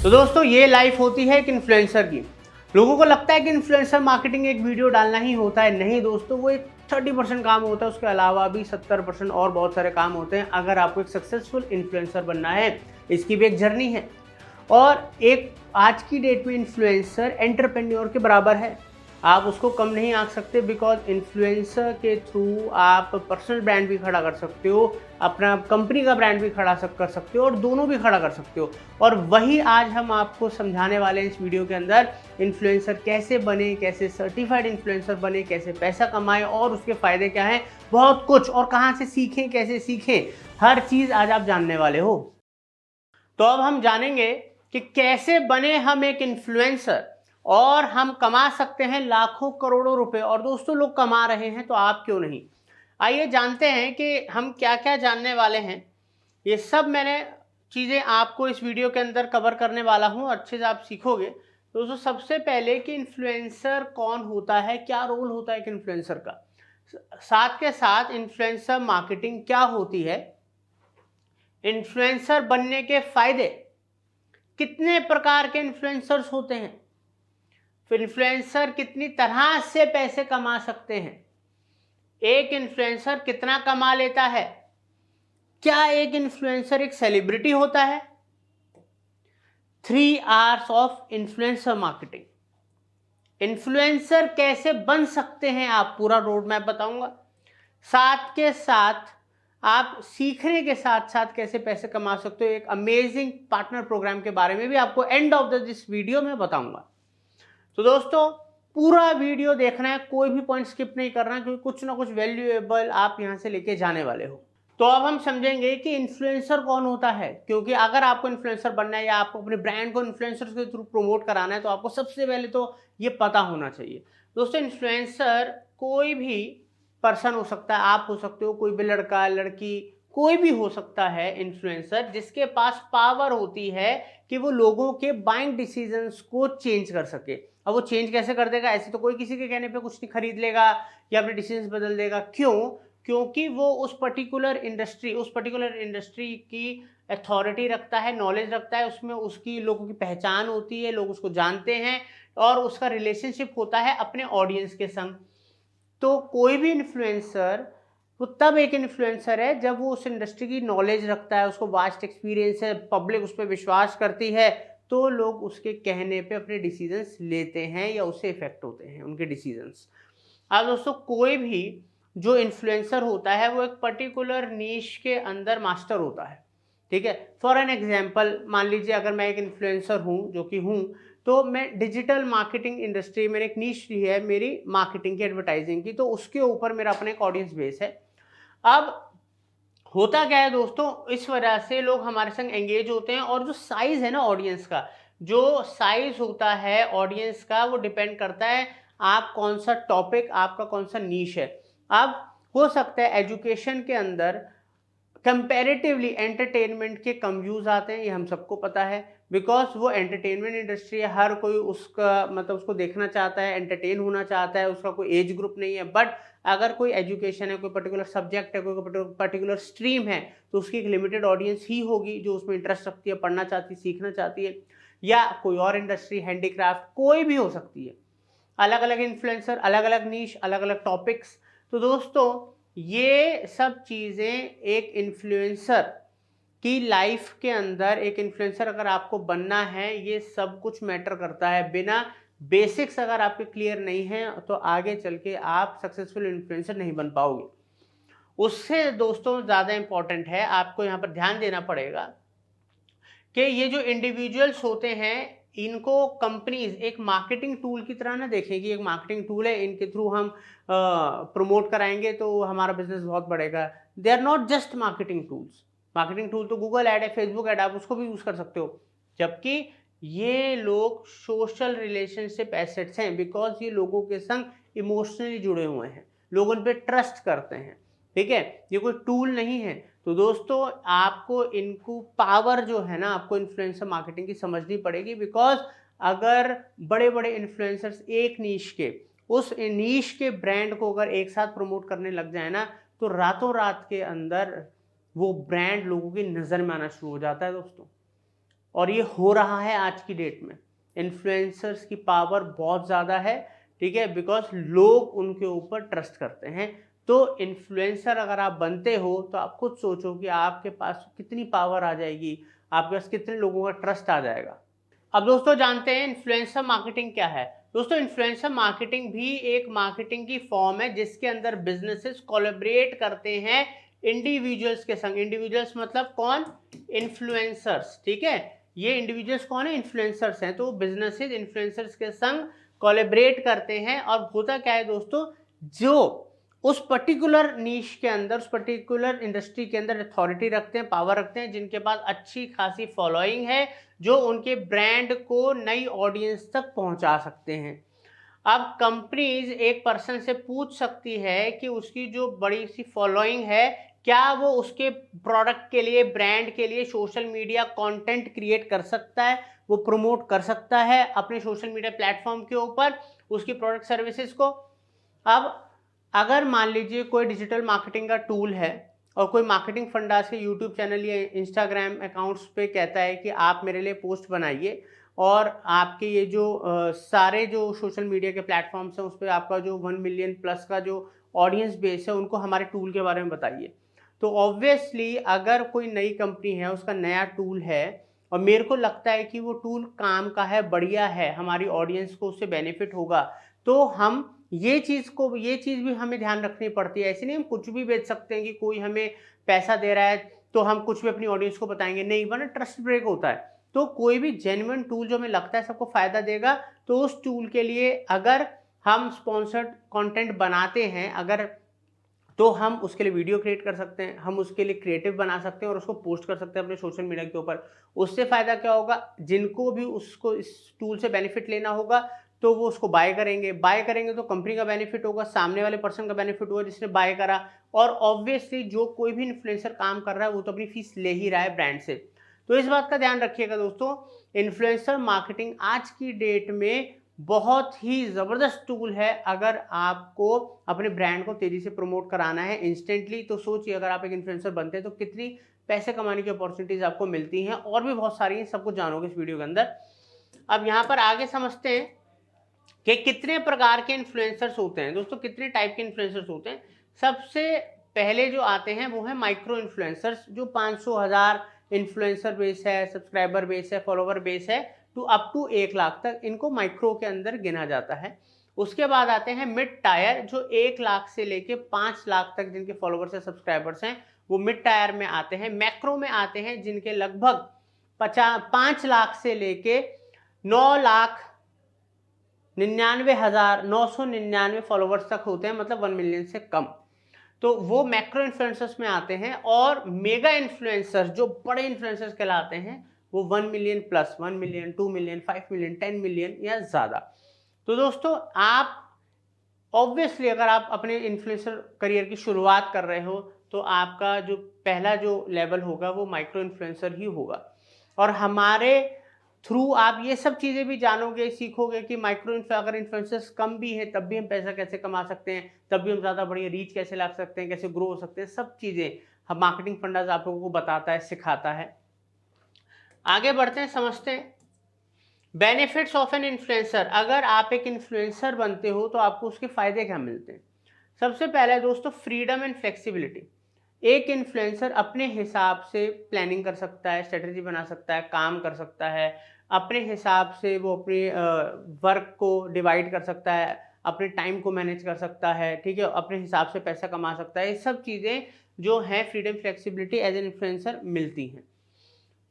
तो दोस्तों ये लाइफ होती है एक इन्फ्लुएंसर की। लोगों को लगता है कि इन्फ्लुएंसर मार्केटिंग एक वीडियो डालना ही होता है। नहीं दोस्तों, वो एक 30% काम होता है, उसके अलावा भी 70% और बहुत सारे काम होते हैं। अगर आपको एक सक्सेसफुल इन्फ्लुएंसर बनना है, इसकी भी एक जर्नी है। और एक आज की डेट में इन्फ्लुएंसर एंटरप्रेन्योर के बराबर है। आप उसको कम नहीं आंक सकते, बिकॉज इन्फ्लुएंसर के थ्रू आप पर्सनल ब्रांड भी खड़ा कर सकते हो, अपना कंपनी का ब्रांड भी खड़ा कर सकते हो, और दोनों भी खड़ा कर सकते हो। और वही आज हम आपको समझाने वाले हैं इस वीडियो के अंदर। इन्फ्लुएंसर कैसे बने, कैसे सर्टिफाइड इन्फ्लुएंसर बने, कैसे पैसा कमाएं और उसके फ़ायदे क्या हैं, बहुत कुछ। और कहाँ से सीखें, कैसे सीखें, हर चीज़ आज आप जानने वाले हो। तो अब हम जानेंगे कि कैसे बने हम एक इन्फ्लुएंसर और हम कमा सकते हैं लाखों करोड़ों रुपए। और दोस्तों लोग कमा रहे हैं तो आप क्यों नहीं। आइए जानते हैं कि हम क्या क्या जानने वाले हैं। ये सब मैंने चीज़ें आपको इस वीडियो के अंदर कवर करने वाला हूँ, अच्छे से आप सीखोगे। दोस्तों सबसे पहले कि इन्फ्लुएंसर कौन होता है, क्या रोल होता है एक इन्फ्लुएंसर का, साथ के साथ इन्फ्लुएंसर मार्केटिंग क्या होती है, इन्फ्लुएंसर बनने के फायदे, कितने प्रकार के इन्फ्लुएंसर्स होते हैं, फिर इन्फ्लुएंसर कितनी तरह से पैसे कमा सकते हैं, एक इन्फ्लुएंसर कितना कमा लेता है, क्या एक इन्फ्लुएंसर एक सेलिब्रिटी होता है, 3 hours of influencer marketing, influencer कैसे बन सकते हैं आप, पूरा रोड मैप बताऊंगा। साथ के साथ आप सीखने के साथ साथ कैसे पैसे कमा सकते हो, एक अमेजिंग पार्टनर प्रोग्राम के बारे में भी आपको एंड ऑफ दिस वीडियो में बताऊंगा। तो दोस्तों पूरा वीडियो देखना है, कोई भी पॉइंट स्किप नहीं करना है, क्योंकि कुछ ना कुछ वैल्यूएबल आप यहां से लेके जाने वाले हो। तो अब हम समझेंगे कि इन्फ्लुएंसर कौन होता है, क्योंकि अगर आपको इन्फ्लुएंसर बनना है या आपको अपने ब्रांड को इन्फ्लुएंसर के थ्रू प्रमोट कराना है, तो आपको सबसे पहले तो ये पता होना चाहिए। दोस्तों इन्फ्लुएंसर कोई भी पर्सन हो सकता है, आप हो सकते हो, कोई भी लड़का लड़की कोई भी हो सकता है इन्फ्लुएंसर, जिसके पास पावर होती है कि वो लोगों के बाइंग डिसीजंस को चेंज कर सके। अब वो चेंज कैसे कर देगा, ऐसे तो कोई किसी के कहने पे कुछ नहीं खरीद लेगा या अपने डिसीजन बदल देगा। क्यों? क्योंकि वो उस पर्टिकुलर इंडस्ट्री की अथॉरिटी रखता है, नॉलेज रखता है, उसमें उसकी लोगों की पहचान होती है, लोग उसको जानते हैं, और उसका रिलेशनशिप होता है अपने ऑडियंस के संग। तो कोई भी इन्फ्लुएंसर वो तब एक इन्फ्लुएंसर है जब वो उस इंडस्ट्री की नॉलेज रखता है, उसको वास्ट एक्सपीरियंस है, पब्लिक उस पर विश्वास करती है, तो लोग उसके कहने पे अपने डिसीजंस लेते हैं या उससे इफेक्ट होते हैं उनके डिसीजंस। अब दोस्तों कोई भी जो इन्फ्लुएंसर होता है वो एक पर्टिकुलर नीश के अंदर मास्टर होता है, ठीक है। फॉर एन एग्जांपल मान लीजिए अगर मैं एक इन्फ्लुएंसर हूँ, जो कि हूँ, तो मैं डिजिटल मार्केटिंग इंडस्ट्री में एक नीश है मेरी मार्केटिंग की, एडवर्टाइजिंग की, तो उसके ऊपर मेरा अपना एक ऑडियंस बेस है। अब होता क्या है दोस्तों, इस वजह से लोग हमारे संग एंगेज होते हैं, और जो साइज है ना ऑडियंस का, जो साइज होता है ऑडियंस का, वो डिपेंड करता है आप कौन सा टॉपिक, आपका कौन सा नीश है। अब हो सकता है एजुकेशन के अंदर कंपैरेटिवली एंटरटेनमेंट के कम व्यूज आते हैं, ये हम सबको पता है, बिकॉज वो एंटरटेनमेंट इंडस्ट्री है, हर कोई उसका मतलब उसको देखना चाहता है, एंटरटेन होना चाहता है, उसका कोई एज ग्रुप नहीं है। बट अगर कोई एजुकेशन है, कोई पर्टिकुलर सब्जेक्ट है, कोई पर्टिकुलर स्ट्रीम है, तो उसकी एक लिमिटेड ऑडियंस ही होगी जो उसमें इंटरेस्ट रखती है, पढ़ना चाहती है, सीखना चाहती है। या कोई और इंडस्ट्री, हैंडीक्राफ्ट, कोई भी हो सकती है। अलग अलग इन्फ्लुएंसर, अलग अलग नीश, अलग अलग टॉपिक्स। तो दोस्तों ये सब चीज़ें एक इन्फ्लुएंसर की लाइफ के अंदर, एक इन्फ्लुएंसर अगर आपको बनना है, ये सब कुछ मैटर करता है। बिना बेसिक्स अगर आपके क्लियर नहीं है तो आगे चल के आप सक्सेसफुल इन्फ्लुएंसर नहीं बन पाओगे। उससे दोस्तों ज़्यादा इंपॉर्टेंट है, आपको यहाँ पर ध्यान देना पड़ेगा कि ये जो इंडिविजुअल्स होते हैं, इनको कंपनीज एक मार्केटिंग टूल की तरह ना देखें कि एक मार्केटिंग टूल है, इनके थ्रू हम प्रमोट कराएंगे तो हमारा बिजनेस बहुत बढ़ेगा। They are not just marketing tools. Marketing tool तो गूगल ऐड है, फेसबुक ऐड, आप उसको भी यूज कर सकते हो। जबकि ये लोग सोशल रिलेशनशिप एसेट्स हैं, बिकॉज ये लोगों के संग इमोशनली जुड़े हुए हैं, लोग उन पर ट्रस्ट करते हैं, ठीक है। ये कोई टूल नहीं है। तो दोस्तों आपको इनको पावर जो है ना, आपको इन्फ्लुएंसर मार्केटिंग की समझनी पड़ेगी, बिकॉज अगर बड़े बड़े इन्फ्लुएंसर्स एक नीश के, उस नीश के ब्रांड को अगर एक साथ प्रमोट करने लग जाए ना, तो रातों रात के अंदर वो ब्रांड लोगों की नज़र में आना शुरू हो जाता है दोस्तों। और ये हो रहा है आज की डेट में। इन्फ्लुएंसर्स की पावर बहुत ज़्यादा है, ठीक है, बिकॉज लोग उनके ऊपर ट्रस्ट करते हैं। तो इन्फ्लुएंसर अगर आप बनते हो तो आप खुद सोचो कि आपके पास कितनी पावर आ जाएगी, आपके पास कितने लोगों का ट्रस्ट आ जाएगा। अब दोस्तों जानते हैं इन्फ्लुएंसर मार्केटिंग क्या है। दोस्तों इन्फ्लुएंसर मार्केटिंग भी एक मार्केटिंग की फॉर्म है जिसके अंदर बिजनेसेस कोलैबोरेट करते हैं इंडिविजुअल्स के संग। इंडिविजुअल्स मतलब कौन? इन्फ्लुएंसर्स, ठीक है। ये इंडिविजुअल्स कौन है? इन्फ्लुएंसर्स हैं। तो बिजनेसेस इन्फ्लुएंसर्स के संग कोलैबोरेट करते हैं। और होता क्या है दोस्तों, जो उस पर्टिकुलर नीश के अंदर, उस पर्टिकुलर इंडस्ट्री के अंदर अथॉरिटी रखते हैं, पावर रखते हैं, जिनके पास अच्छी खासी फॉलोइंग है, जो उनके ब्रांड को नई ऑडियंस तक पहुंचा सकते हैं। अब कंपनीज एक पर्सन से पूछ सकती है कि उसकी जो बड़ी सी फॉलोइंग है, क्या वो उसके प्रोडक्ट के लिए, ब्रांड के लिए सोशल मीडिया कंटेंट क्रिएट कर सकता है, वो प्रमोट कर सकता है अपने सोशल मीडिया प्लेटफॉर्म के ऊपर उसकी प्रोडक्ट सर्विसेज को। अब अगर मान लीजिए कोई डिजिटल मार्केटिंग का टूल है और कोई मार्केटिंग फंडास के यूट्यूब चैनल या इंस्टाग्राम अकाउंट्स पे कहता है कि आप मेरे लिए पोस्ट बनाइए और आपके ये जो सारे जो सोशल मीडिया के प्लेटफॉर्म्स हैं उस पर आपका जो 1 मिलियन प्लस का जो ऑडियंस बेस है उनको हमारे टूल के बारे में बताइए। तो ऑब्वियसली अगर कोई नई कंपनी है, उसका नया टूल है और मेरे को लगता है कि वो टूल काम का है, बढ़िया है, हमारी ऑडियंस को उससे बेनिफिट होगा, तो हम ये चीज़ भी हमें ध्यान रखनी पड़ती है। ऐसे नहीं हम कुछ भी बेच सकते हैं कि कोई हमें पैसा दे रहा है तो हम कुछ भी अपनी ऑडियंस को बताएंगे, नहीं, वरना ट्रस्ट ब्रेक होता है। तो कोई भी जेन्युइन टूल जो हमें लगता है सबको फायदा देगा, तो उस टूल के लिए अगर हम स्पॉन्सर्ड कंटेंट बनाते हैं, अगर तो हम उसके लिए वीडियो क्रिएट कर सकते हैं, हम उसके लिए क्रिएटिव बना सकते हैं और उसको पोस्ट कर सकते हैं अपने सोशल मीडिया के ऊपर। उससे फायदा क्या होगा, जिनको भी उसको इस टूल से बेनिफिट लेना होगा तो वो उसको बाय करेंगे तो कंपनी का बेनिफिट होगा, सामने वाले पर्सन का बेनिफिट होगा जिसने बाय करा। और ऑब्वियसली जो कोई भी इन्फ्लुएंसर काम कर रहा है वो तो अपनी फीस ले ही रहा है ब्रांड से। तो इस बात का ध्यान रखिएगा दोस्तों, इन्फ्लुएंसर मार्केटिंग आज की डेट में बहुत ही ज़बरदस्त टूल है। अगर आपको अपने ब्रांड को तेज़ी से प्रमोट कराना है इंस्टेंटली, तो सोचिए अगर आप एक इन्फ्लुएंसर बनते हैं तो कितनी पैसे कमाने की अपॉर्चुनिटीज़ आपको मिलती हैं, और भी बहुत सारी हैं, सब कुछ जानोगे इस वीडियो के अंदर। अब यहाँ पर आगे समझते हैं कि कितने प्रकार के इन्फ्लुएंसर्स होते हैं। दोस्तों कितने टाइप के इन्फ्लुएंसर्स होते हैं? सबसे पहले जो आते हैं वो है माइक्रो इन्फ्लुएंसर्स, जो 500,000 इन्फ्लुएंसर बेस है, सब्सक्राइबर बेस है, फॉलोवर बेस है, टू अप टू 1 लाख तक, इनको माइक्रो के अंदर गिना जाता है। उसके बाद आते हैं मिड टायर, जो 1 लाख से लेके 5 लाख तक जिनके फॉलोवर्स है, सब्सक्राइबर्स हैं, वो मिड टायर में आते हैं। मैक्रो में आते हैं जिनके लगभग 5 लाख से लेके 9,99,999 फॉलोवर्स तक होते हैं, मतलब 1 मिलियन से कम, तो वो मैक्रो इन्फ्लुएंसर्स में आते हैं। और मेगा इन्फ्लुएंसर्स, जो बड़े इन्फ्लुएंसर्स कहलाते हैं, वो 1 million plus, 1 million, 2 million, 5 million, 10 million या ज़्यादा। तो दोस्तों आप ऑब्वियसली अगर आप अपने इन्फ्लुएंसर करियर की शुरुआत कर रहे हो तो आपका जो पहला जो लेवल होगा वो माइक्रो इन्फ्लुएंसर ही होगा। और हमारे थ्रू आप ये सब चीज़ें भी जानोगे, सीखोगे कि अगर इन्फ्लुएंसर्स कम भी हैं तब भी हम पैसा कैसे कमा सकते हैं, तब भी हम ज़्यादा बढ़िया रीच कैसे ला सकते हैं, कैसे ग्रो हो सकते हैं, सब चीज़ें हम मार्केटिंग फंडाज आप लोगों को बताता है, सिखाता है। आगे बढ़ते हैं, समझते हैं बेनिफिट्स ऑफ एन इन्फ्लुएंसर। अगर आप एक इन्फ्लुएंसर बनते हो तो आपको उसके फायदे क्या मिलते हैं? सबसे पहला है दोस्तों फ्रीडम एंड फ्लेक्सिबिलिटी। एक इन्फ्लुएंसर अपने हिसाब से प्लानिंग कर सकता है, स्ट्रेटजी बना सकता है, काम कर सकता है, अपने हिसाब से वो अपने वर्क को डिवाइड कर सकता है, अपने टाइम को मैनेज कर सकता है, ठीक है, अपने हिसाब से पैसा कमा सकता है। ये सब चीज़ें जो हैं freedom flexibility as an influencer मिलती हैं।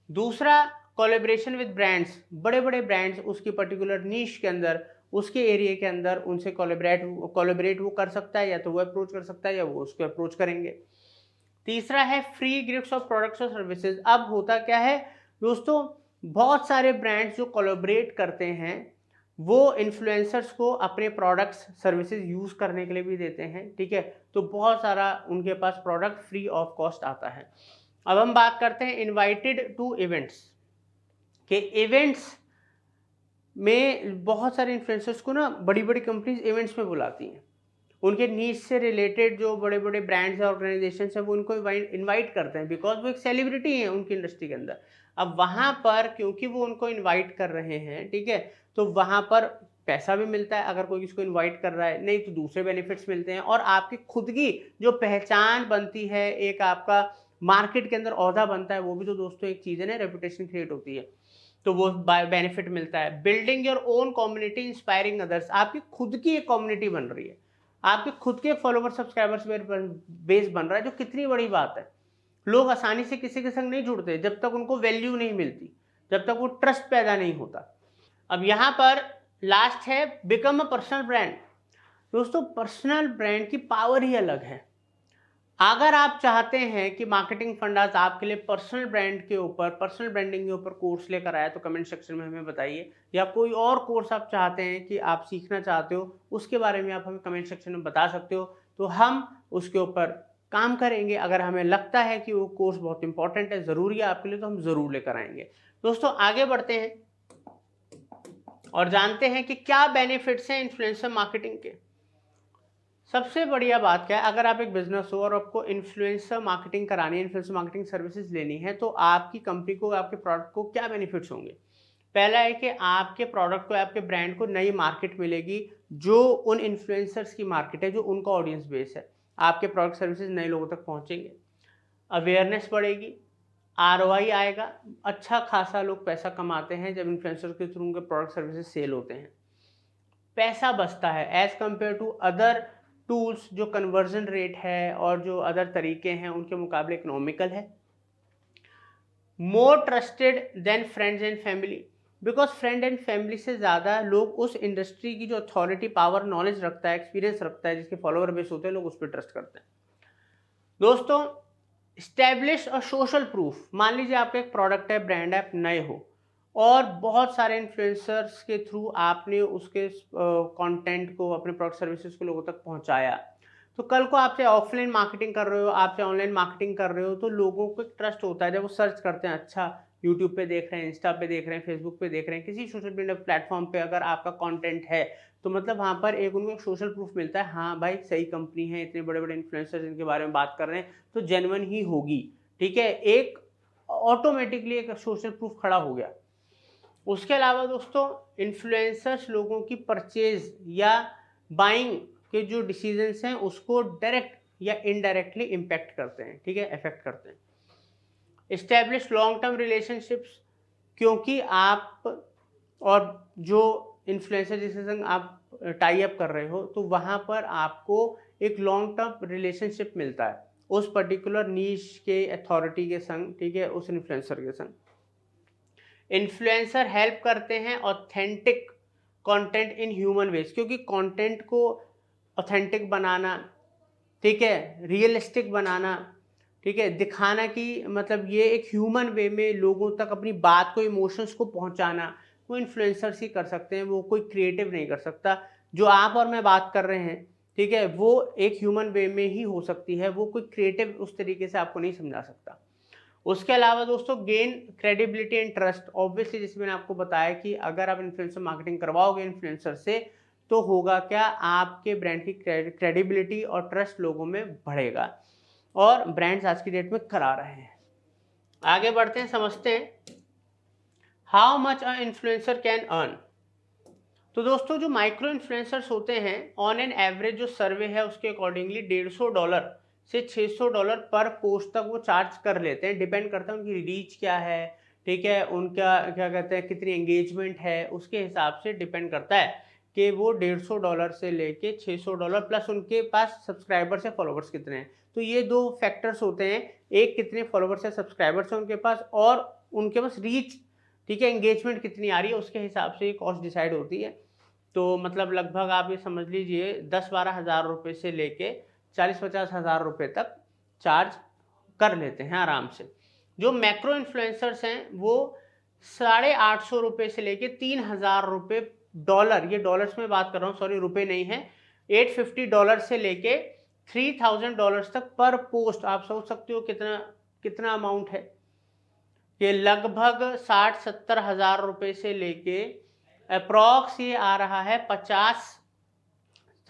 दूसरा कोलैबोरेशन विद ब्रांड्स, बड़े बड़े ब्रांड्स उसकी पर्टिकुलर नीश के अंदर, उसके एरिया के अंदर उनसे कोलैबोरेट वो कर सकता है, या तो वो अप्रोच कर सकता है या वो उसको अप्रोच करेंगे। तीसरा है फ्री गिफ्ट्स ऑफ प्रोडक्ट्स और सर्विसेज। अब होता क्या है दोस्तों, बहुत सारे ब्रांड्स जो कोलैबोरेट करते हैं वो इन्फ्लुएंसर्स को अपने प्रोडक्ट्स सर्विसेज यूज़ करने के लिए भी देते हैं, ठीक है, तो बहुत सारा उनके पास प्रोडक्ट फ्री ऑफ कॉस्ट आता है। अब हम बात करते हैं इनवाइटेड टू इवेंट्स के। इवेंट्स में बहुत सारे इन्फ्लुएंसर्स को ना बड़ी बड़ी कंपनीज इवेंट्स में बुलाती हैं, उनके नीच से रिलेटेड जो बड़े बड़े ब्रांड्स हैं, ऑर्गेनाइजेशन हैं, वो उनको इनवाइट करते हैं, बिकॉज वो एक सेलिब्रिटी हैं उनकी इंडस्ट्री के अंदर। अब वहाँ पर क्योंकि वो उनको इनवाइट कर रहे हैं, ठीक है, तो वहाँ पर पैसा भी मिलता है अगर कोई किसी को इनवाइट कर रहा है, नहीं तो दूसरे बेनिफिट्स मिलते हैं, और आपकी खुद की जो पहचान बनती है, एक आपका मार्केट के अंदर ओहदा बनता है, वो भी तो दोस्तों एक चीज़ है ना, रेपुटेशन क्रिएट होती है, तो वो बेनिफिट मिलता है। Building your own community inspiring others, आपकी खुद की एक कम्युनिटी बन रही है, आपके खुद के फॉलोवर सब्सक्राइबर्स बेस बन रहा है, जो कितनी बड़ी बात है। लोग आसानी से किसी के संग नहीं जुड़ते जब तक उनको वैल्यू नहीं मिलती, जब तक वो ट्रस्ट पैदा नहीं होता। अब यहाँ पर लास्ट है बिकम अ पर्सनल ब्रांड। दोस्तों पर्सनल ब्रांड की पावर ही अलग है। अगर आप चाहते हैं कि मार्केटिंग फंडास आपके लिए पर्सनल ब्रांड के ऊपर, पर्सनल ब्रांडिंग के ऊपर कोर्स लेकर आए, तो कमेंट सेक्शन में हमें बताइए, या कोई और कोर्स आप चाहते हैं कि आप सीखना चाहते हो, उसके बारे में आप हमें कमेंट सेक्शन में बता सकते हो, तो हम उसके ऊपर काम करेंगे। अगर हमें लगता है कि वो कोर्स बहुत इंपॉर्टेंट है, ज़रूरी है आपके लिए, तो हम ज़रूर लेकर आएंगे। दोस्तों आगे बढ़ते हैं और जानते हैं कि क्या बेनिफिट्स हैं इन्फ्लुएंसर मार्केटिंग के। सबसे बढ़िया बात क्या है, अगर आप एक बिजनेस हो और आपको इन्फ्लुएंसर मार्केटिंग करानी है, इन्फ्लुएंसर मार्केटिंग सर्विसेज लेनी है, तो आपकी कंपनी को, आपके प्रोडक्ट को क्या बेनिफिट्स होंगे। पहला है कि आपके प्रोडक्ट को, आपके ब्रांड को नई मार्केट मिलेगी, जो उन इन्फ्लुएंसर्स की मार्केट है, जो उनका ऑडियंस बेस है। आपके प्रोडक्ट सर्विसेज नए लोगों तक पहुंचेंगे, अवेयरनेस बढ़ेगी, ROI आएगा। अच्छा खासा लोग पैसा कमाते हैं जब इन्फ्लुएंसर के थ्रू उनके प्रोडक्ट सर्विसेज सेल होते हैं, पैसा बचता है as compare to other tools, जो कन्वर्जन रेट है और जो अदर तरीके हैं उनके मुकाबले इकोनॉमिकल है। More trusted than friends and family, because friend and family से ज़्यादा लोग उस इंडस्ट्री की जो अथॉरिटी, पावर, नॉलेज रखता है, एक्सपीरियंस रखता है, जिसके फॉलोअर बेस होते हैं, लोग उस पर ट्रस्ट करते हैं। दोस्तों स्टैब्लिश और सोशल प्रूफ, मान लीजिए आपका एक प्रोडक्ट है, ब्रांड है, आप नए हो और बहुत सारे इन्फ्लुएंसर्स के थ्रू आपने उसके कंटेंट को, अपने प्रोडक्ट सर्विसेज को लोगों तक पहुंचाया, तो कल को आप चाहे ऑफलाइन मार्केटिंग कर रहे हो, आप चाहे ऑनलाइन मार्केटिंग कर रहे हो, तो लोगों को एक ट्रस्ट होता है जब वो सर्च करते हैं, अच्छा यूट्यूब पे देख रहे हैं, इंस्टा पे देख रहे हैं, फेसबुक पे देख रहे हैं, किसी सोशल मीडिया प्लेटफॉर्म पे अगर आपका कंटेंट है, तो मतलब वहाँ पर एक उनको सोशल प्रूफ मिलता है, हाँ भाई सही कंपनी है, इतने बड़े बड़े इन्फ्लुएंसर्स इनके बारे में बात कर रहे हैं, तो जेन्युइन ही होगी, ठीक है, एक ऑटोमेटिकली एक सोशल प्रूफ खड़ा हो गया। उसके अलावा दोस्तों इन्फ्लुएंसर्स लोगों की परचेज या बाइंग के जो डिसीजंस हैं उसको डायरेक्ट या इनडायरेक्टली इम्पैक्ट करते हैं, ठीक है, इफेक्ट करते हैं। इस्टेब्लिश लॉन्ग टर्म रिलेशनशिप्स, क्योंकि आप और जो इन्फ्लुएंसर जिसके संग आप टाई अप कर रहे हो, तो वहाँ पर आपको एक लॉन्ग टर्म रिलेशनशिप मिलता है उस पर्टिकुलर नीश के अथॉरिटी के संग, ठीक है, उस इन्फ्लुएंसर के संग। इन्फ्लुएंसर हेल्प करते हैं authentic content in human veg, क्योंकि कंटेंट को ऑथेंटिक बनाना, ठीक है, रियलिस्टिक बनाना, ठीक है, दिखाना कि मतलब ये एक ह्यूमन वे में लोगों तक अपनी बात को, इमोशंस को पहुंचाना, वो इन्फ्लुएंसर्स ही कर सकते हैं, वो कोई क्रिएटिव नहीं कर सकता। जो आप और मैं बात कर रहे हैं, ठीक है, वो एक ह्यूमन वे में ही हो सकती है, वो कोई क्रिएटिव उस तरीके से आपको नहीं समझा सकता। उसके अलावा दोस्तों gain credibility and trust, obviously जैसे मैंने आपको बताया कि अगर आप इन्फ्लुएंसर मार्केटिंग करवाओगे इन्फ्लुएंसर से, तो होगा क्या, आपके ब्रांड की क्रेडिबिलिटी और ट्रस्ट लोगों में बढ़ेगा, और ब्रांड्स आज की डेट में करा रहे हैं। आगे बढ़ते हैं, समझते हैं how much a influencer can earn. तो दोस्तों जो माइक्रो इन्फ्लुएंसर्स होते हैं, ऑन एन एवरेज जो सर्वे है उसके अकॉर्डिंगली $150 से $600 पर पोस्ट तक वो चार्ज कर लेते हैं। डिपेंड करता है उनकी रीच क्या है, ठीक है, उनका क्या कहते हैं कितनी एंगेजमेंट है, उसके हिसाब से डिपेंड करता है कि वो $150 से लेके $600 प्लस उनके पास सब्सक्राइबर्स या फॉलोवर्स कितने हैं। तो ये दो फैक्टर्स होते हैं, एक कितने फॉलोवर्स या सब्सक्राइबर्स हैं उनके पास, और उनके पास रीच, ठीक है, एंगेजमेंट कितनी आ रही है, उसके हिसाब से ये कॉस्ट डिसाइड होती है। तो मतलब लगभग आप ये समझ लीजिए 10-12 हज़ार रुपये से लेके 40-50 हज़ार रुपये तक चार्ज कर लेते हैं आराम से। जो मैक्रो इन्फ्लुएंसर्स हैं वो 850 रुपये से लेके $3000 डॉलर, ये डॉलर्स में बात कर रहा हूँ, सॉरी रुपये नहीं है, $850 से लेके $3000 तक पर पोस्ट। आप सोच सकते हो कितना कितना अमाउंट है, ये लगभग 60-70 हज़ार रुपये से लेके अप्रॉक्स ये आ रहा है 50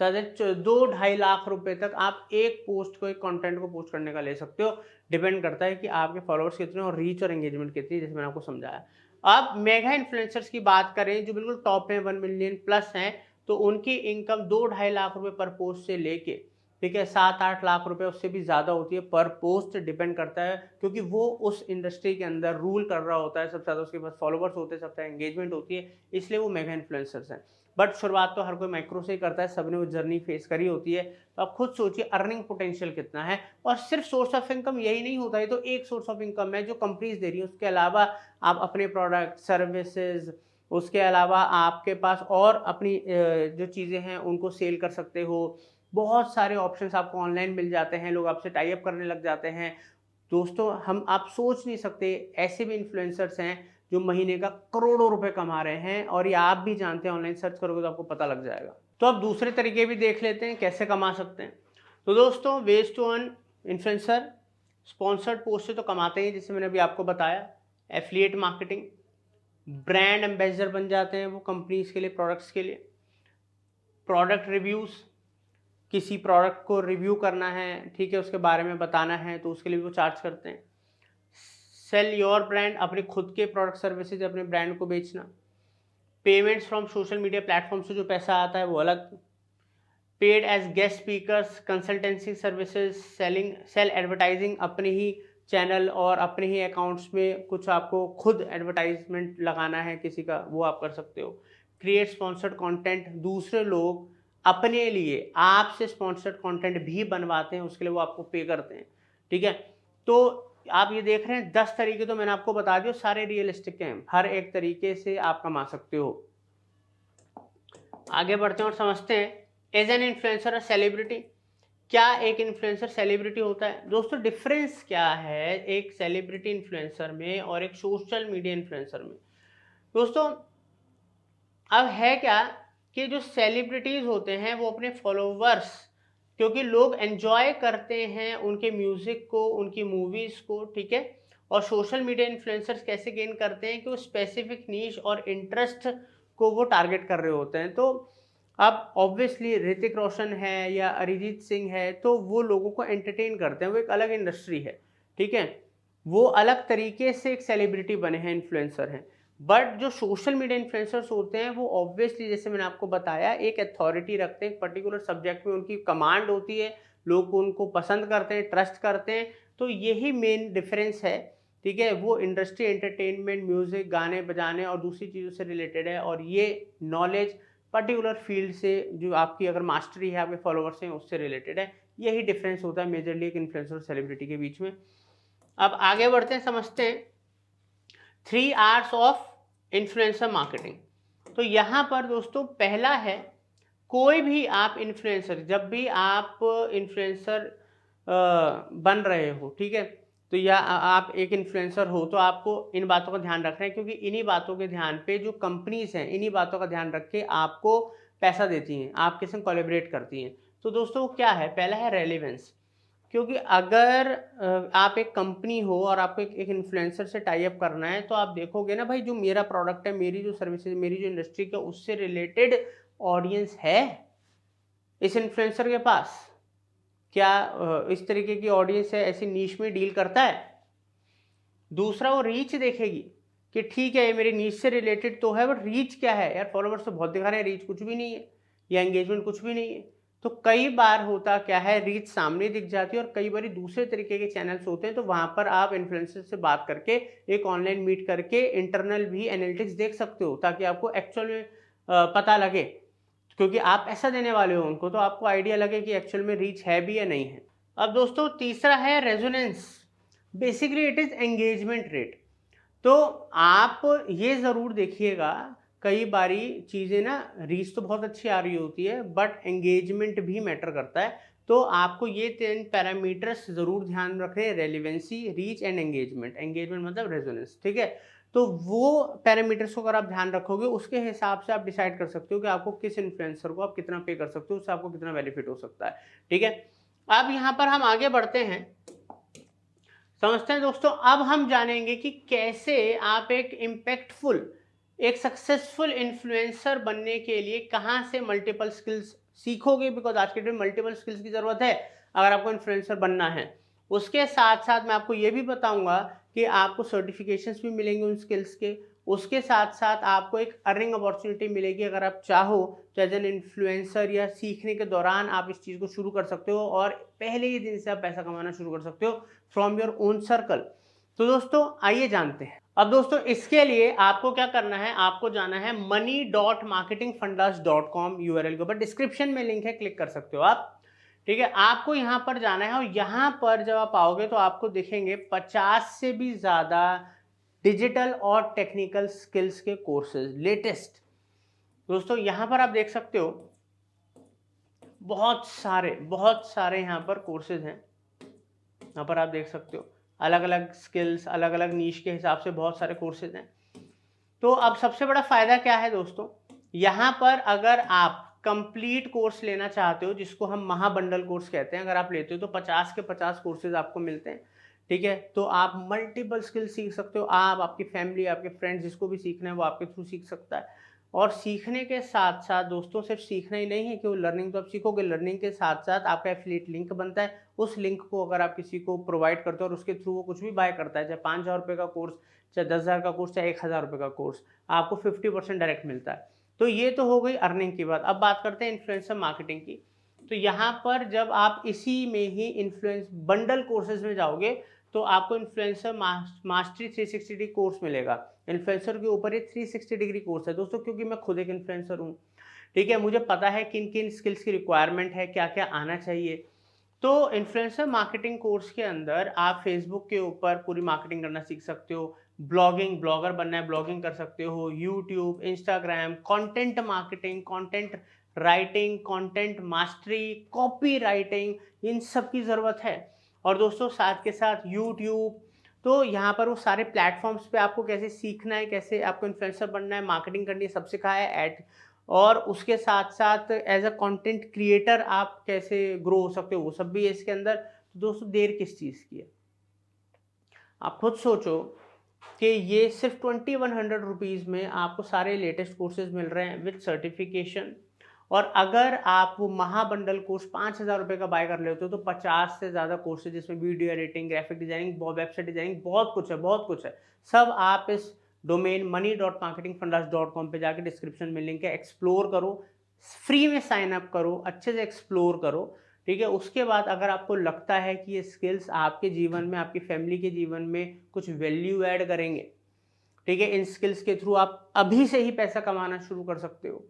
ज़्यादा 2-2.5 लाख रुपए तक आप एक पोस्ट को, एक कंटेंट को पोस्ट करने का ले सकते हो। डिपेंड करता है कि आपके फॉलोअर्स कितने और रीच और एंगेजमेंट कितनी, जैसे मैंने आपको समझाया। अब मेगा इन्फ्लुएंसर्स की बात करें जो बिल्कुल टॉप में 1 मिलियन प्लस हैं, तो उनकी इनकम 2-2.5 लाख रुपए पर पोस्ट से लेके, ठीक है, 7-8 लाख रुपए, उससे भी ज़्यादा होती है पर पोस्ट। डिपेंड करता है क्योंकि वो उस इंडस्ट्री के अंदर रूल कर रहा होता है, सबसे ज़्यादा उसके पास फॉलोवर्स होते हैं, सबसे ज़्यादा एंगेजमेंट होती है, इसलिए वो मेगा इन्फ्लुएंसर्स हैं। बट शुरुआत तो हर कोई माइक्रो से ही करता है, सबने वो जर्नी फेस करी होती है। तो आप खुद सोचिए अर्निंग पोटेंशियल कितना है। और सिर्फ सोर्स ऑफ इनकम यही नहीं होता है, तो एक सोर्स ऑफ इनकम है जो कंपनीज दे रही है, उसके अलावा आप अपने प्रोडक्ट सर्विसेज, उसके अलावा आपके पास और अपनी जो चीज़ें हैं उनको सेल कर सकते हो। बहुत सारे ऑप्शंस आपको ऑनलाइन मिल जाते हैं, लोग आपसे टाई अप करने लग जाते हैं। दोस्तों आप सोच नहीं सकते, ऐसे भी इन्फ्लुएंसर्स हैं जो महीने का करोड़ों रुपए कमा रहे हैं, और ये आप भी जानते हैं, ऑनलाइन सर्च करोगे तो आपको पता लग जाएगा। तो अब दूसरे तरीके भी देख लेते हैं कैसे कमा सकते हैं। तो दोस्तों ways to earn influencer, sponsored post से तो कमाते ही, जैसे मैंने अभी आपको बताया। एफिलिएट मार्केटिंग, ब्रांड एम्बेसडर बन जाते हैं वो कंपनीज के लिए, प्रोडक्ट्स के लिए। प्रोडक्ट रिव्यूज़, किसी प्रोडक्ट को रिव्यू करना है, ठीक है, उसके बारे में बताना है, तो उसके लिए वो चार्ज करते हैं। सेल योर ब्रांड, अपने खुद के प्रोडक्ट सर्विसेज, अपने ब्रांड को बेचना। Payments from social media platform से जो पैसा आता है वो अलग। Paid as guest speakers, consultancy services, sell advertising, अपने ही चैनल और अपने ही अकाउंट्स में कुछ आपको खुद एडवर्टाइजमेंट लगाना है किसी का, वो आप कर सकते हो। क्रिएट स्पॉन्सर्ड कंटेंट, दूसरे लोग अपने लिए आपसे स्पॉन्सर्ड कंटेंट भी बनवाते हैं, उसके लिए वो आपको पे करते हैं, ठीक है। तो आप ये देख रहे हैं 10 तरीके तो मैंने आपको बता दिए, सारे रियलिस्टिक हैं, हर एक तरीके से आप कमा सकते हो। आगे बढ़ते हैं और समझते हैं एज एन इन्फ्लुएंसर और सेलिब्रिटी, क्या एक इन्फ्लुएंसर सेलिब्रिटी होता है। दोस्तों डिफरेंस क्या है एक सेलिब्रिटी इन्फ्लुएंसर में और एक सोशल मीडिया इन्फ्लुएंसर में। दोस्तों अब है क्या कि जो सेलिब्रिटीज होते हैं वो अपने फॉलोवर्स, क्योंकि लोग एंजॉय करते हैं उनके म्यूजिक को, उनकी मूवीज को, ठीक है। और सोशल मीडिया इन्फ्लुएंसर्स कैसे गेन करते हैं कि वो स्पेसिफिक नीश और इंटरेस्ट को वो टारगेट कर रहे होते हैं। तो अब ऑब्वियसली ऋतिक रोशन है या अरिजीत सिंह है, तो वो लोगों को एंटरटेन करते हैं, वो एक अलग इंडस्ट्री है, ठीक है, वो अलग तरीके से एक सेलिब्रिटी बने हैं, इन्फ्लुएंसर हैं। बट जो सोशल मीडिया इन्फ्लुएंसर्स होते हैं वो ऑब्वियसली, जैसे मैंने आपको बताया, एक अथॉरिटी रखते हैं, एक पर्टिकुलर सब्जेक्ट में उनकी कमांड होती है, लोग उनको पसंद करते हैं, ट्रस्ट करते हैं। तो यही मेन डिफरेंस है, ठीक है। वो इंडस्ट्री एंटरटेनमेंट, म्यूजिक, गाने बजाने और दूसरी चीज़ों से रिलेटेड है, और ये नॉलेज पर्टिकुलर फील्ड से जो आपकी अगर मास्टरी है, आपके फॉलोअर्स हैं, उससे रिलेटेड है। यही डिफरेंस होता है मेजरली एक इन्फ्लुएंसर और सेलिब्रिटी के बीच में। अब आगे बढ़ते हैं, समझते हैं 3 आवर्स ऑफ इन्फ्लुएंसर मार्केटिंग। तो यहाँ पर दोस्तों पहला है, कोई भी आप इन्फ्लुएंसर, जब भी आप इन्फ्लुएंसर बन रहे हो, ठीक है, तो या आप एक इन्फ्लुएंसर हो, तो आपको इन बातों का ध्यान रखना है, क्योंकि इन्हीं बातों के ध्यान पे जो कंपनीज हैं इन्हीं बातों का ध्यान रख के आपको पैसा देती हैं, आपके संग कोलैबोरेट करती हैं। तो दोस्तों क्या है, पहला है रेलेवेंस, क्योंकि अगर आप एक कंपनी हो और आपको एक इन्फ्लुएंसर से टाई अप करना है, तो आप देखोगे ना भाई, जो मेरा प्रोडक्ट है, मेरी जो सर्विसेज, मेरी जो इंडस्ट्री का, उससे रिलेटेड ऑडियंस है इस इन्फ्लुएंसर के पास, क्या इस तरीके की ऑडियंस है, ऐसी नीश में डील करता है। दूसरा वो रीच देखेगी कि ठीक है ये मेरी नीश से रिलेटेड तो है, बट रीच क्या है यार, फॉलोवर्स तो बहुत दिखा रहे हैं, रीच कुछ भी नहीं है, या एंगेजमेंट कुछ भी नहीं है। तो कई बार होता क्या है, रीच सामने दिख जाती है, और कई बार दूसरे तरीके के चैनल्स होते हैं, तो वहां पर आप इन्फ्लुएंसर से बात करके, एक ऑनलाइन मीट करके इंटरनल भी एनालिटिक्स देख सकते हो, ताकि आपको एक्चुअल में पता लगे, क्योंकि आप ऐसा देने वाले हो उनको, तो आपको आइडिया लगे कि एक्चुअल में रीच है भी या नहीं है। अब दोस्तों तीसरा है resonance, basically it is engagement rate. तो आप ये ज़रूर देखिएगा, कई बारी चीज़ें ना, रीच तो बहुत अच्छी आ रही होती है, बट एंगेजमेंट भी मैटर करता है। तो आपको ये 3 पैरामीटर्स ज़रूर ध्यान रखें, relevancy, reach and engagement. Engagement मतलब रेजोनेंस, ठीक है। तो वो पैरामीटर्स को अगर आप ध्यान रखोगे, उसके हिसाब से आप डिसाइड कर सकते हो कि आपको किस इन्फ्लुएंसर को आप कितना पे कर सकते हो, उससे आपको कितना बेनिफिट हो सकता है, ठीक है। अब यहाँ पर हम आगे बढ़ते हैं, समझते हैं दोस्तों। अब हम जानेंगे कि कैसे आप एक इम्पैक्टफुल, एक सक्सेसफुल इन्फ्लुएंसर बनने के लिए कहाँ से मल्टीपल स्किल्स सीखोगे, बिकॉज आज के डेट में मल्टीपल स्किल्स की ज़रूरत है अगर आपको इन्फ्लुएंसर बनना है। उसके साथ साथ मैं आपको ये भी बताऊंगा कि आपको सर्टिफिकेशंस भी मिलेंगे उन स्किल्स के। उसके साथ साथ आपको एक अर्निंग अपॉर्चुनिटी मिलेगी अगर आप चाहो तो एज एन इन्फ्लुएंसर, या सीखने के दौरान आप इस चीज़ को शुरू कर सकते हो और पहले ही दिन से आप पैसा कमाना शुरू कर सकते हो फ्रॉम योर ओन सर्कल। तो दोस्तों आइए जानते हैं। अब दोस्तों इसके लिए आपको क्या करना है, आपको जाना है money.marketingfundas.com URL के ऊपर, डिस्क्रिप्शन में लिंक है, क्लिक कर सकते हो आप। ठीक है, आपको यहाँ पर जाना है और यहाँ पर जब आप आओगे तो आपको दिखेंगे 50 से भी ज़्यादा डिजिटल और टेक्निकल स्किल्स के कोर्सेज लेटेस्ट। दोस्तों यहाँ पर आप देख सकते हो बहुत सारे यहाँ पर कोर्सेज हैं। यहाँ पर आप देख सकते हो अलग अलग स्किल्स, अलग अलग नीश के हिसाब से बहुत सारे कोर्सेज हैं। तो अब सबसे बड़ा फायदा क्या है दोस्तों, यहाँ पर अगर आप कंप्लीट कोर्स लेना चाहते हो, जिसको हम महाबंडल कोर्स कहते हैं, अगर आप लेते हो तो 50 के 50 कोर्सेज आपको मिलते हैं। ठीक है, तो आप मल्टीपल स्किल्स सीख सकते हो, आप, आपकी फैमिली, आपके फ्रेंड्स, जिसको भी सीखना है वो आपके थ्रू सीख सकता है। और सीखने के साथ साथ दोस्तों सिर्फ सीखना ही नहीं है कि वो लर्निंग तो आप सीखोगे, लर्निंग के साथ साथ आपका एफिलिएट लिंक बनता है। उस लिंक को अगर आप किसी को प्रोवाइड करते हो और उसके थ्रू वो कुछ भी बाय करता है, चाहे 5,000 रुपये का कोर्स, चाहे 10,000 का कोर्स, चाहे 1,000 रुपये का कोर्स, आपको 50% डायरेक्ट मिलता है। तो ये तो हो गई अर्निंग की बात। अब बात करते हैं इन्फ्लुएंसर मार्केटिंग की। तो यहाँ पर जब आप इसी में ही इन्फ्लुएंस बंडल कोर्सेज में जाओगे तो आपको इन्फ्लुएंसर मास्टरी 360 डिग्री कोर्स मिलेगा। इन्फ्लुएंसर के ऊपर ये 360 डिग्री कोर्स है दोस्तों, क्योंकि मैं खुद एक इन्फ्लुएंसर हूँ। ठीक है, मुझे पता है किन किन स्किल्स की रिक्वायरमेंट है, क्या क्या आना चाहिए। तो इन्फ्लुएंसर मार्केटिंग कोर्स के अंदर आप फेसबुक के ऊपर पूरी मार्केटिंग करना सीख सकते हो, ब्लॉगर बनना है, ब्लॉगिंग कर सकते हो, YouTube, Instagram, content marketing, content writing, content mastery, copy writing, इन सब की ज़रूरत है। और दोस्तों साथ के साथ यूट्यूब, तो यहाँ पर वो सारे प्लेटफॉर्म्स पे आपको कैसे सीखना है, कैसे आपको इन्फ्लुएंसर बनना है, मार्केटिंग करनी है, सब सिखाया है। ऐड और उसके साथ साथ एज अ कंटेंट क्रिएटर आप कैसे ग्रो हो सकते हो, वो सब भी है इसके अंदर। तो दोस्तों देर किस चीज़ की है, आप खुद सोचो कि ये सिर्फ 2100 रुपीज़ में आपको सारे लेटेस्ट कोर्सेज मिल रहे हैं विद सर्टिफिकेशन। और अगर आप वो महाबंडल कोर्स 5,000 रुपये का बाय कर लेते हो तो 50 से ज़्यादा कोर्सेज, जिसमें video editing, graphic designing, website designing, बहुत कुछ है। सब आप इस डोमेन money.marketingfundas.com पे जाके डिस्क्रिप्शन में लिंक है, एक्सप्लोर करो, फ्री में साइन अप करो, अच्छे से एक्सप्लोर करो। ठीक है, उसके बाद अगर आपको लगता है कि ये स्किल्स आपके जीवन में, आपकी फैमिली के जीवन में कुछ वैल्यू ऐड करेंगे, ठीक है, इन स्किल्स के थ्रू आप अभी से ही पैसा कमाना शुरू कर सकते हो।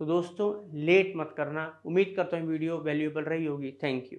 तो दोस्तों लेट मत करना। उम्मीद करता हूँ वीडियो वैल्यूएबल रही होगी। Thank you.